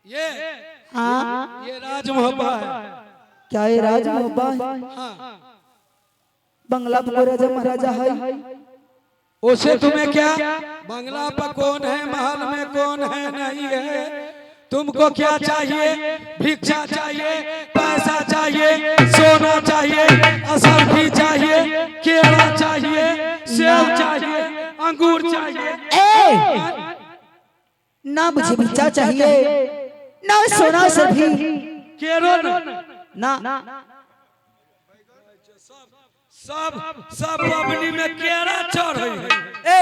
ये हाँ ये राज मोहब्बा है। क्या ये राज मोहब्बा है? हाँ बंगला पर राजा महाराजा है। उसे तुम्हें क्या, बंगला पर कौन है, महल में कौन है, नहीं है। तुमको क्या चाहिए? भिक्षा चाहिए, पैसा चाहिए, सोना चाहिए, असरफी चाहिए, केला चाहिए, सेब चाहिए, अंगूर चाहिए। ए ना मुझे भिक्षा चाहिए, ना सोना से भी केरो ना। सब सब अपनी में केरा चढ़े ए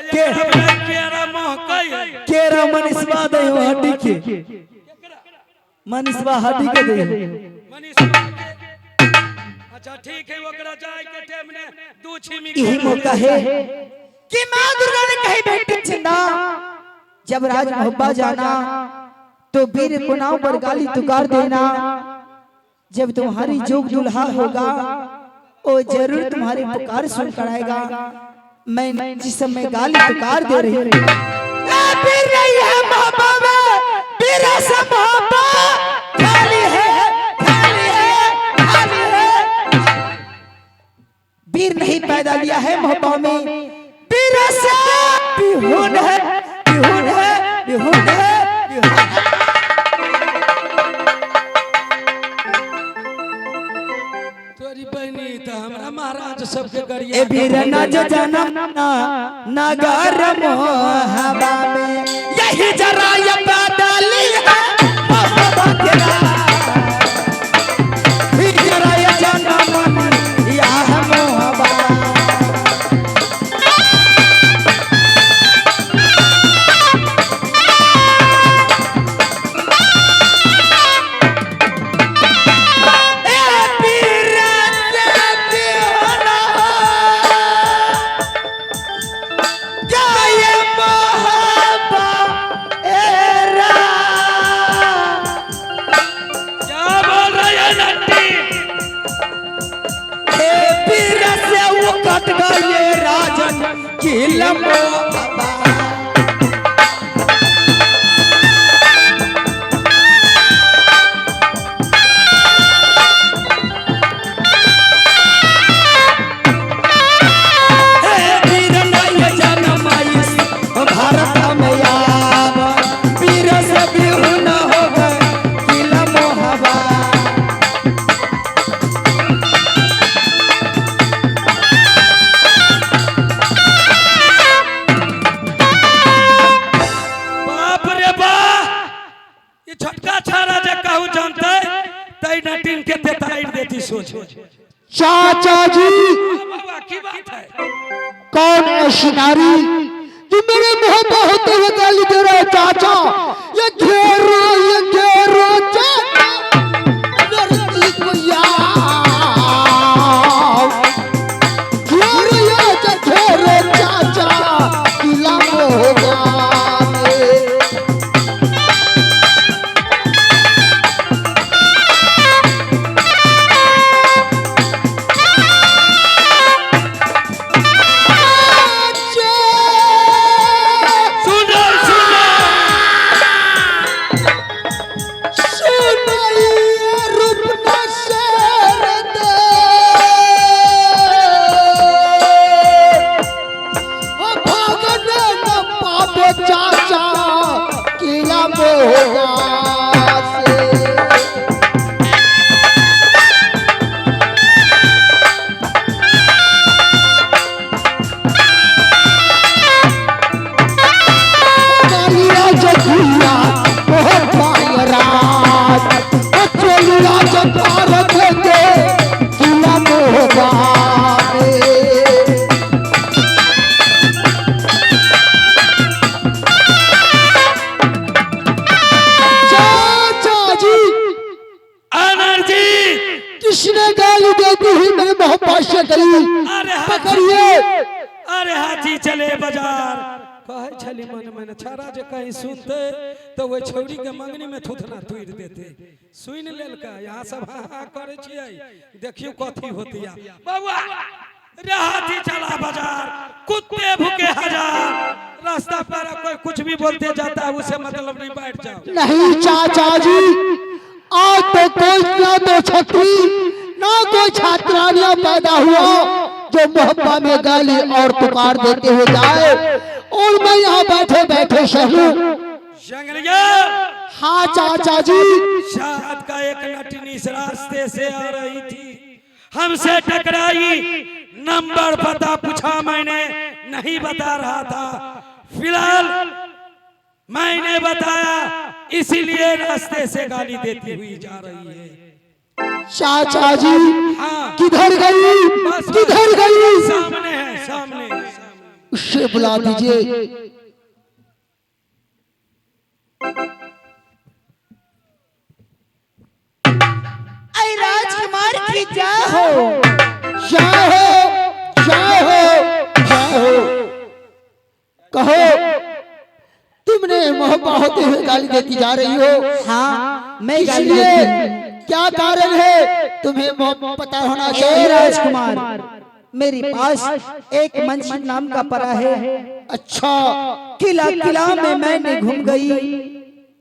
केरा महकई है। केरा मनीषवा दे हो हड्डी के, मनीषवा हड्डी के दे। अच्छा ठीक है, ओकरा जाय के टाइम ने दू छिमी यही मौका है कि मां दुर्गा ने कही बेटी चंदा जब राज मोहब्बा जाना तो वीर को नाव पर गाली तुकार देना। जब तुम्हारी जोग दुल्हा होगा वो जरूर तुम्हारी पुकार सुन कर आएगा। मैं जिस समय गाली पुकार दे रही हूँ वीर नहीं है मोहब्बा में, वीर ऐसा मोहब्बा खाली है, खाली है, खाली है। वीर नहीं पैदा लिया है मोहब्बा में, वीर ऐसा बिहुन है, बिहुन है, बिहुन है, बिहुन है। महाराज सबके गरिया ए वीर न जनम नगर मोहब्बा में, यही जरा ये बदली है मोहब्बा के ही जरा ये जनम या मोहब्बा। कट गए राजन की लंबा। चाचा जी की बात है, कौन ऐसी नारी जो मेरे मुंह पे होते हुए गाली दे रहा है? चाचा ये घेरो चाचा लड़की को घेरो चाचा किला होगा। पकड़िए। अरे हाथी चले बाजार कहे छली मन में छारा जे कहीं सुनते तो वो छौरी के मंगनी में थुथना तुर देते। सुन लेल का यहाँ सब हाँ हाँ करे छियै, देखियो कथी होती है। बबुआ हाथी चला बाजार, कुत्ते भूखे हजार, रास्ता पर कोई कुछ भी बोलते जाता है, उसे मतलब नहीं, बैठ जाओ। नहीं चाचा जी, आज तो कोई ना तो छतरी ना कोई छात्रानियां पैदा हुआ जो मोहब्बा में गाली और पुकार देते हुए जाए, और मैं यहाँ बैठे बैठे सहूं। जंगलिया, हाँ चाचा जी। शायद का एक नटनी इस रास्ते से आ रही थी, हमसे टकराई, नंबर पता पूछा, मैंने नहीं बता रहा था, फिलहाल मैंने बताया, इसीलिए रास्ते से गाली देती हुई जा रही है। चाचा जी हाँ। किधर गई, किधर गई? सामने है, सामने, सामने। उससे बुला दीजिए। अरे राजकुमार की जय हो, जय हो, जय हो, जय हो। कहो, तुमने मोहब्बा होते हुए गाली देती जा रही हो। हाँ मैं गाली इसलिए देती। क्या कारण है? तुम्हें पता होना हे चाहिए। राजकुमार, मेरे पास एक मंजिल नाम का परा है। अच्छा, किला किला में मैंने घूम गई,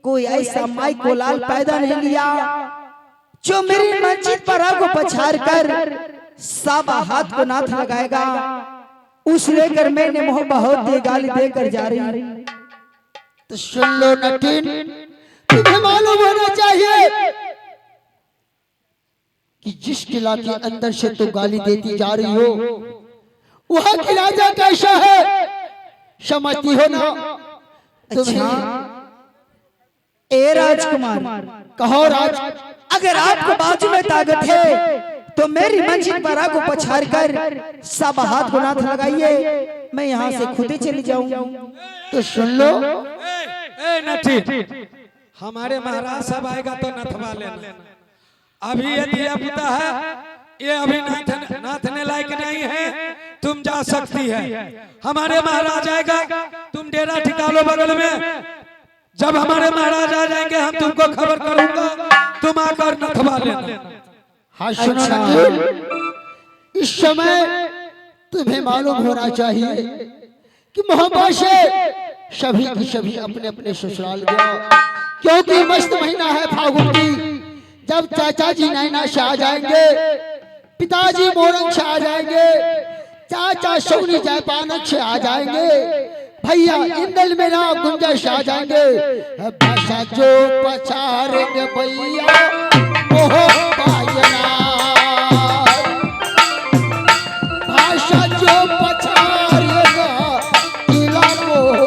कोई ऐसा माई को लाल पैदा नहीं लिया जो मेरी मंजिल परा को पछाड़ कर साबा हाथ को नाथ लगाएगा। उस लेकर मैंने मोहब्बत होते गाली देकर जा रही। तो सुन लो नटीन, तुम्हें मालूम होना चाहिए कि जिस किला के अंदर से तो गाली देती जा रही हो, वह किला कैसा है समझती हो ना? तुम्हें ए राजकुमार, कहो राज, अगर आपको बाजू में ताकत है तो मेरी मंजिल पर आग को पछाड़ कर सब हाथ को नाथ लगाइए, मैं यहाँ से खुद ही चली जाऊं। तो सुन लो। ए नटी, हमारे महाराज सब आएगा तो नथवा लेना। अभी ये दिया पुता है, ये अभी नाथने लायक नहीं है, तुम जा सकती है। हमारे महाराज आएगा, तुम डेरा ठिका लो बगल में, जब हमारे महाराज आ जाएंगे हम तुमको खबर करूंगा, तुम आकर नथवा लेना। हाँ सुनो नटीन, इस समय तुम्हें मालूम होना चाहिए कि मोहब्बत से सभी की सभी अपने अपने ससुराल गया, क्योंकि मस्त महीना है फागुन की। जब चाचा जी नैना से आ जाएंगे, पिताजी मोरंग से आ जाएंगे, चाचा सोनी जयपानक से आ जाएंगे, भैया इंदल मेरा गुंजश आ जाएंगे। भाषा जो पछाड़ेंगे भैया मोह पायना, भाषा जो पछाड़ेगा किला मोह।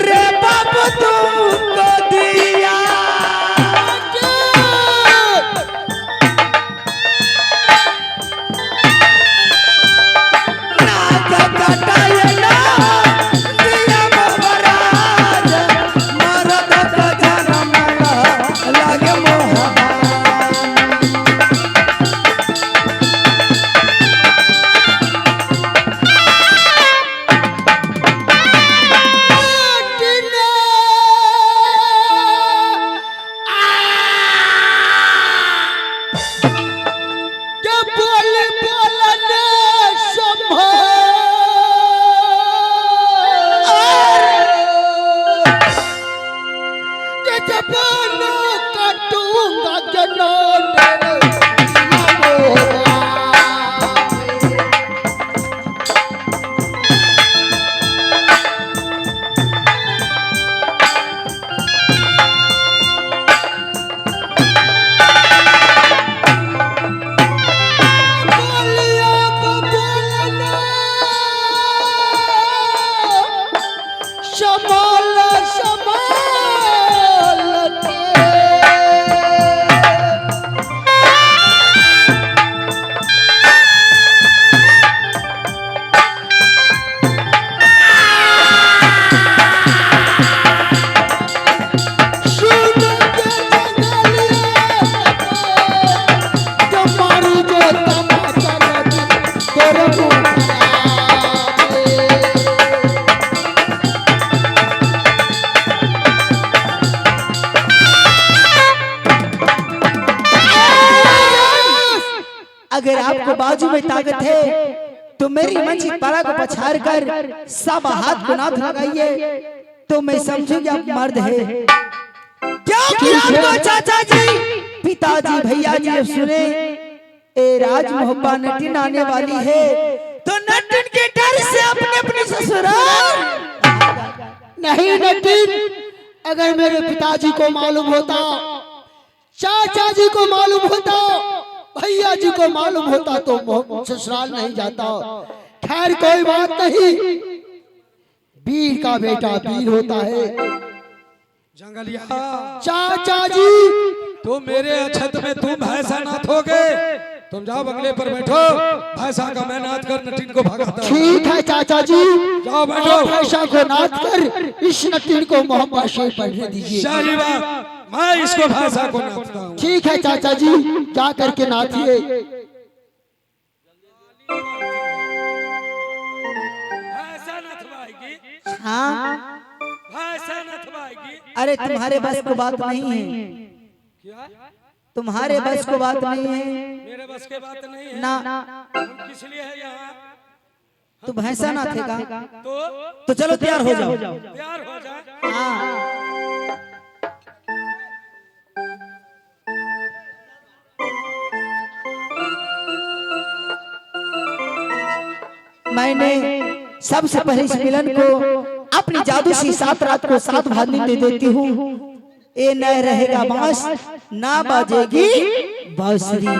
रे अगर आपको बाजू में ताकत है तो मेरी मंजिल परा को पछाड़ कर सब हाथ को नाथ लगाइए, तो मैं समझूंगी आप मर्द है। क्योंकि आपको चाचा जी, पिताजी, भैया जी अब सुने, ए राज मोहब्बा नटिन आने वाली है, तो नटिन के डर से अपने अपने ससुराल नहीं नटिन, अगर मेरे पिताजी को मालूम होता, चाचा जी को मालूम होता, भैया जी को मालूम होता तो ससुराल नहीं जाता। खैर कोई बात नहीं, वीर का बेटा वीर होता है। जंगलिया चाचा जी, तो मेरे अछत में तुम भैंसा नाथ होगे, तुम जाओ बंगले पर बैठो, भैंसा का मैं नाथ कर नटिन को भगाता हूं। ठीक है चाचा जी, जाओ बैठो। भैंसा को नाथ कर इस नटिन को मोहब्बत से पढ़ने दीजिए। शाही बात, मैं इसको भैंसा को नाथता हूं। ठीक है चाचा जी, जा करके नाथिए। भैंसा नथवाएगी, हाँ, भैंसा नथवाएगी। अरे तुम्हारे बस को बात नहीं है, क्या तुम्हारे बस को बात नहीं है मेरे बस के बात नहीं है ना। हम किस लिए है यहाँ? तू भैंसा ना थे का, तो चलो तैयार हो जाओ। तैयार हो जाए। हाँ, मैंने सबसे पहले इस मिलन को अपनी जादू से 7 रात को 7 भागनी दे देती हूँ। ए न रहेगा बांस, ना बाजेगी बांसुरी।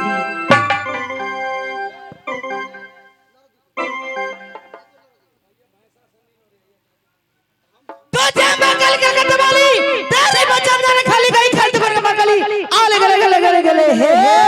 तो जे मंगल के कटवाली, तेरे बचन ने खाली गई खर्च भर के मंगली, आले गले गले गले गले हे हे।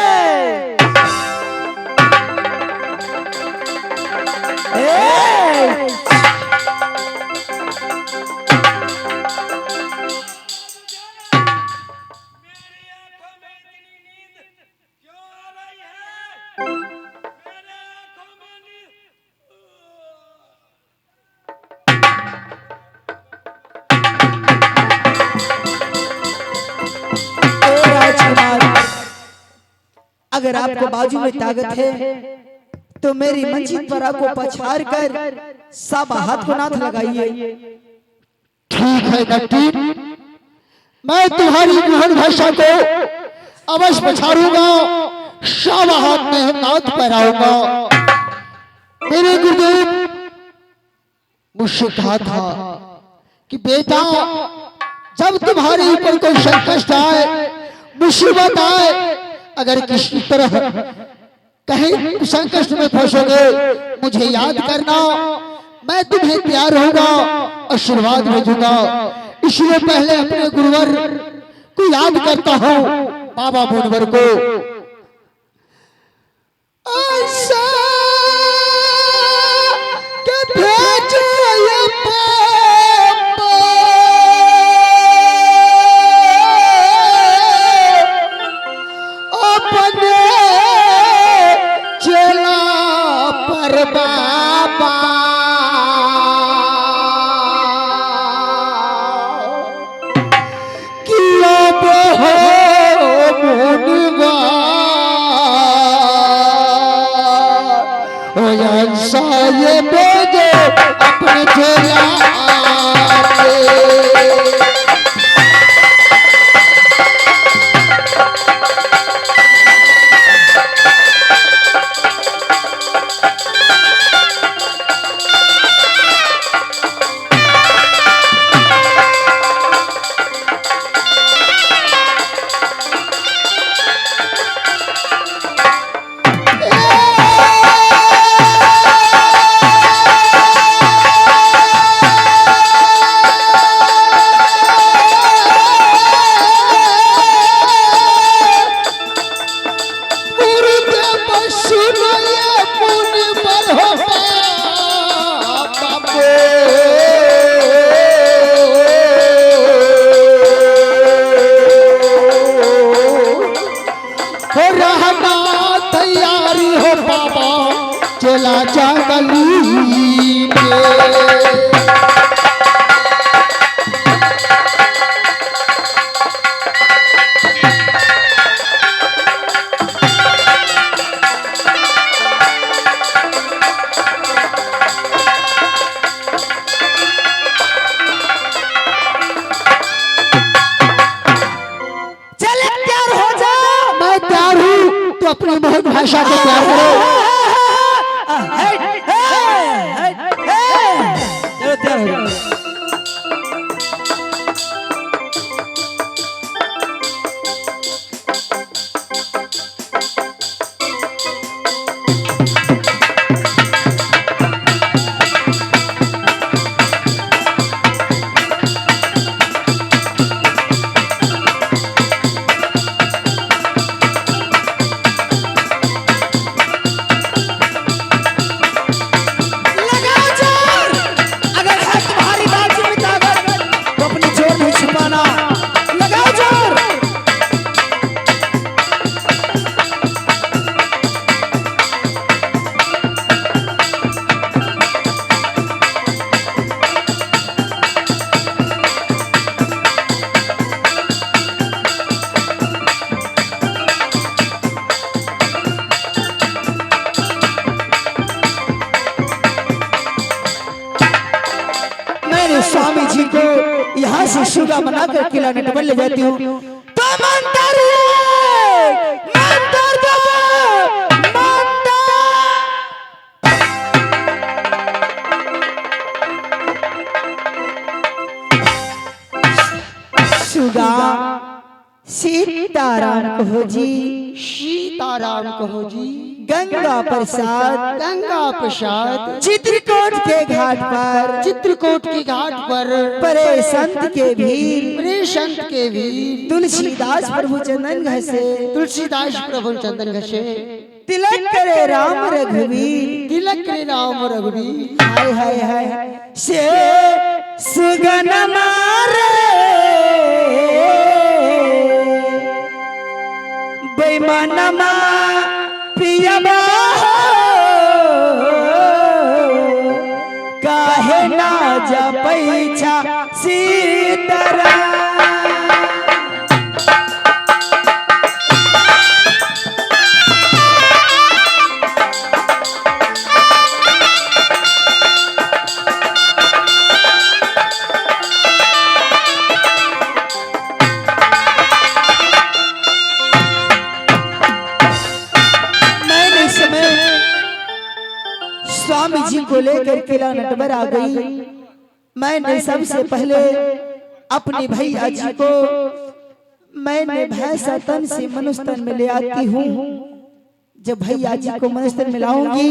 अगर आपको बाजू में ताकत है तो मेरी मंजिल पर आपको पछाड़ कर सब हाथ को नाथ लगाइए। ठीक है नटिन, मैं तुम्हारी दुल्हन भाषा को अवश्य पछाड़ूंगा, सब हाथ में नाथ पहराऊंगा। मेरे गुरुदेव मुझसे कहा था कि बेटा, जब तुम्हारे ऊपर कोई संकट आए, मुसीबत आए, अगर किसी तरह कहीं संकट में फंसोगे, मुझे याद करना, मैं तुम्हें तैयार होगा, आशीर्वाद भेजूंगा। इसलिए पहले अपने गुरुवर को याद करता हूँ, बाबा मुनवर को। ऐसा के भेजो ये पापा, अपने चेला पर बाबा, किया बहो मुनवा, ओ ऐसा ये भेजो अपने चेला पे। तैयारी हो बाबा, चला जा गली में। तो अपनी मोहन भाषा को प्यार करो। चलो तैयार हो जाओ। स्वामी जी को यहाँ से शुगा बनाकर किला नटवर ले जाती हूँ। तो मंतर शुगा सीताराम कहो जी, सीताराम कहो जी। गंगा प्रसाद, गंगा प्रसाद। चित्रकूट के घाट पर, चित्रकूट के घाट पर परे संत के भीर, परे संत के भीर। तुलसीदास प्रभु चंदन घसे, तुलसीदास प्रभु चंदन घसे। तिलक करे राम रघुवीर, तिलक करे राम रघुवीर। हाय हाय हाय से सुगन मारे बेईमानमा पियबा काहे ना जपैछा सीताराम। स्वामी जी को लेकर किला नटवर आ गई। मैंने सबसे पहले अपने भैया जी को मैंने भैंसा तन से मनुष्य तन में ले आती हूँ। जब भैया जी को मनुष्य तन में लाऊंगी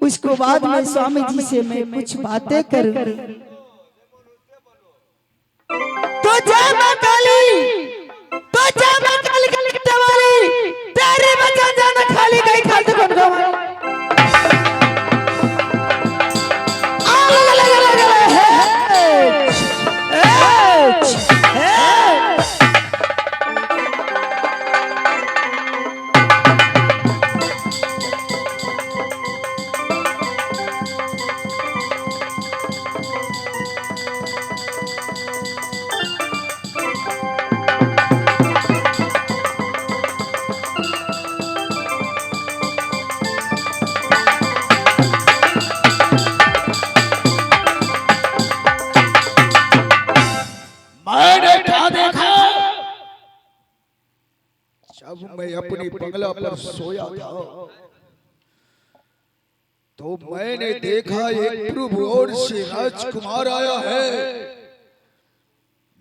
उसको बाद में स्वामी जी से मैं कुछ बातें करूँ। तो जय मां काली, तो जय मां काली वाली, तेरे बचन जाना खाली गई खाली कौन गवा। जब मैं अपनी बंगला पर सोया था तो मैंने देखा एक प्रभु और से राजकुमार आया है।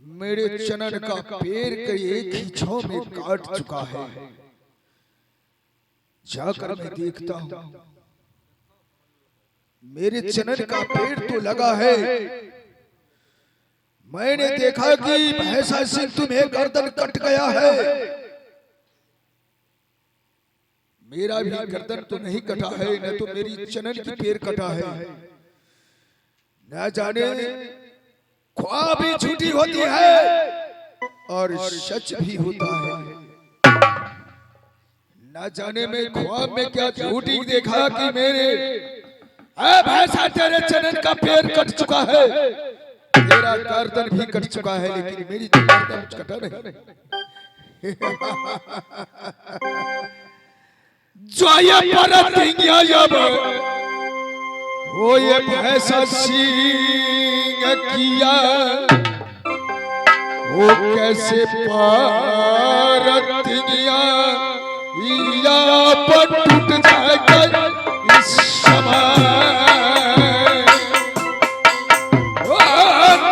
मेरे चनन का पैर के एक ही छांव में काट चुका है। जाकर मैं देखता हूं मेरे चनन का पैर तो लगा है। मैंने देखा कि भैंसा सिंह तुम्हें गर्दन कट गया है। मेरा भी गर्दन तो नहीं कटा है, न तो मेरी चनन की पैर कटा है। न जाने ख्वाब भी झूठी होती है और सच भी होता है। न जाने मैं ख्वाब में क्या झूठी देखा कि मेरे भैंसा तेरे चनन का पैर कट चुका है, तेरा गर्दन भी कट चुका है, लेकिन मेरी गर्दन कटा नहीं। जो ये परतिंगिया जब वो ये भैंसा सिंह किया, वो कैसे परतिंगिया या पर टूट जाएगा इस समय।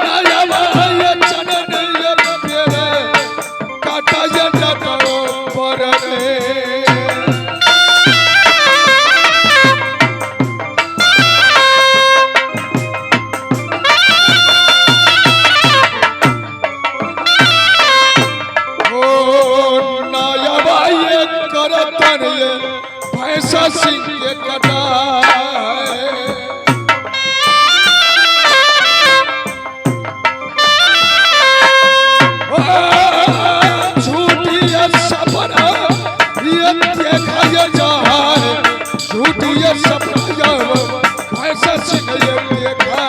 नया भाई चनन ये पेड़ काटा ये न करो पर भैंसा सिंह के कटाए झूठी सपना ये देखा जाए, झूठी सपना भैंसा सिंह ये देखा।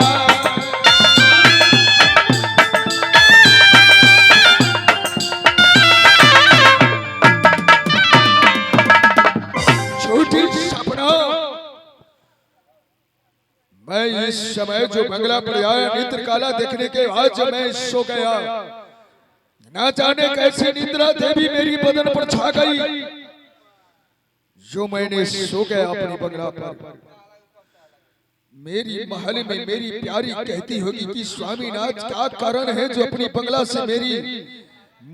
मैं इस समय जो बंगला पर आया निद्र काला देखने के बाद जब मैं सो गया, न जाने कैसे निद्रा देवी मेरी बदन पर छा गई। जो मैंने सो गया अपने बंगला पर, मेरी महल में मेरी प्यारी कहती होगी कि स्वामीनाथ क्या कारण है जो अपनी बंगला से मेरी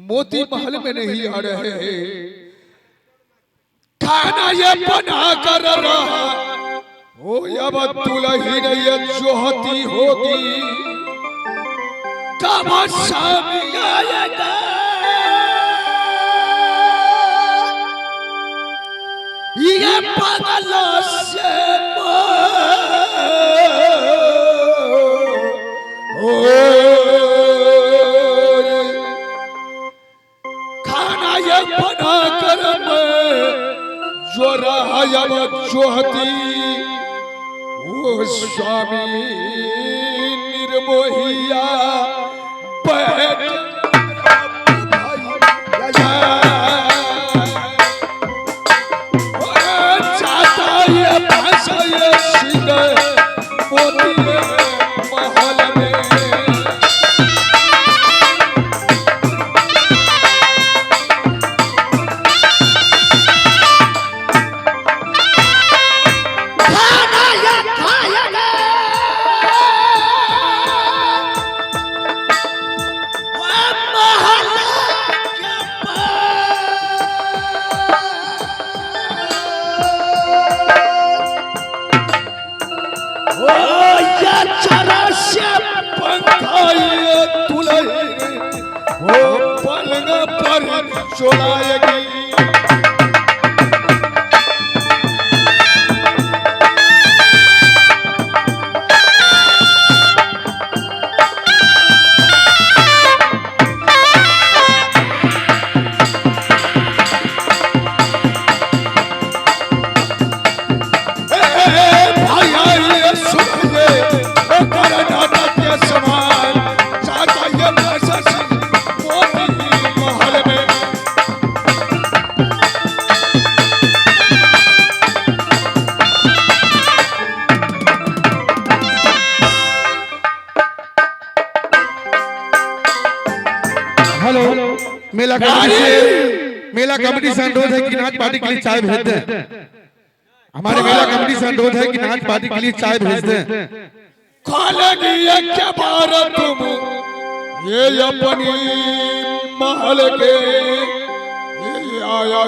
मोती महल में नहीं आ रहे हैं। खाना ये बना कर रहा ओ अब दुल्हन ये जोहती होगी, कब शामी आएगा ये पागल से खाना ये बना कर जो रहा अब जोहती ओ स्वामी निर्मोहिया बैठ जाता ये भाषा ये सीधे मोती महल में। पलंग पर चोलाएगी मेला कमेटी से अनुरोध है कि नाच पार्टी के लिए चाय भेज दें। हमारे मेला कमेटी से अनुरोध है कि नाच पार्टी के लिए चाय भेज दें। खोलेगी ये क्या बार तुम ये अपनी महल के ये आया